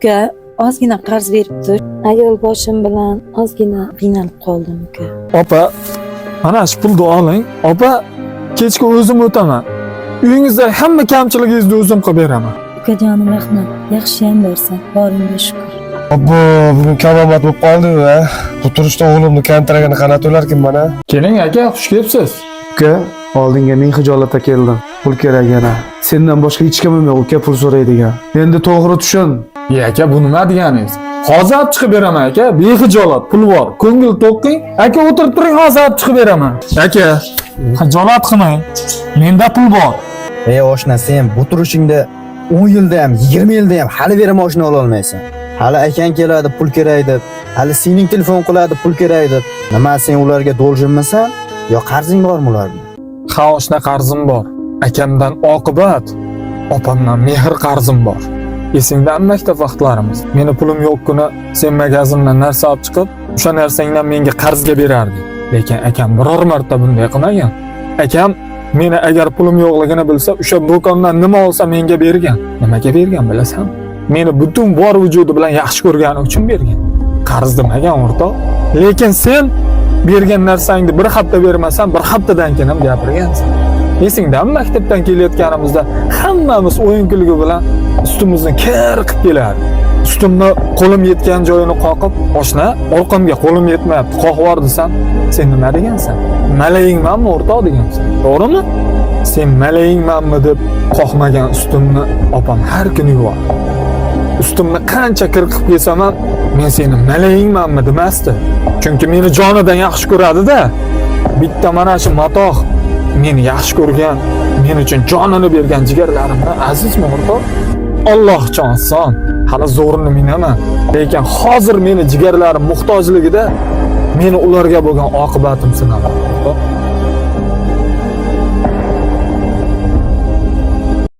Uka, ozgina qarz beribdi. Ayol boshim bilan ozgina qiynalib qoldim, uka. Opa, mana shu pulni oling. Opa, kechga o'zim o'taman. Uyingizda hamma kamchiligingizni o'zim qilib beraman. Ukajonim, rahmat. Yaxshiyam bersan, boringga shukr. Obbo, bugun kamomat bo'lib qoldi-ku-a. Bu turishda o'g'limni kontragini qana to'larkin mana. Keling aka, xush kelibsiz. Uka, oldinga men hijolatda keldim. Pul kerak yana. Sendan boshqa hech kimim yo'q, uka, pul so'raydigan. Endi to'g'ri tushun. Aka, bu nima deganingiz? Hozir olib chiqib beraman aka, behijolat pul bor. Ko'ngil to'qing. Aka, o'tirib turing, hozir olib chiqib beraman. Aka, hijolat qilmang. Menda pul bor. Ey oshna, sen bu turishingda 10 yilda ham, 20 yilda ham hali vera mashina ola olmaysan. Hali akang keladi, pul kerak deb, hali sening telefon qiladi, pul kerak deb. Nima sen ularga do'ljinmisan yo qarzing bormi ularga? Ha, oshna qarzim bor. Akamdan oqibat, opamdan mehr qarzim bor. Esingdan maktab vaqtlarimiz. Meni pulim yo'q kuni sen magazindan narsa olib chiqib, o'sha narsangdan menga qarzga berarding. Lekin akam biror marta bunday qilmagan. Akam meni agar pulim yo'qligini bilsa, o'sha do'kondan nima olsa menga bergan. Nimaga bergan bilasan? Meni butun bor vujudi bilan yaxshi ko'rgani uchun bergan. Qarz demagan o'rtoq. Lekin sen bergan narsangni bir hafta bermasan, bir haftadan keyin ham gapirgansan. Esingdan maktabdan kelayotganimizda hammamiz o'yin kulgi bilan ustimizni kir qilib kelardi. Ustimni qo'lim yetgan joyini qoqib, oshna, orqamga qo'lim yetmayapti, qoqvor desam, sen nima degansan? Malayingmanmi o'rtoq degansan. To'g'rimi? Sen malayingmanmi deb qoqmagan ustimni opam har kuni yuvardi. Ustimni qancha kir qilib yesam ham, men seni malayingmanmi demasdi. Chunki meni jonidan yaxshi ko'radi-da. Bitta mana shu matoh meni yaxshi ko'rgan, men uchun jonini bergan jigarlarimdan azizmi o'rtoq? Alloh jonson, hali zo'rini minaman. Lekin hozir meni jigarlarim muhtojligida meni ularga bo'lgan oqibatim sinadi o'rtoq.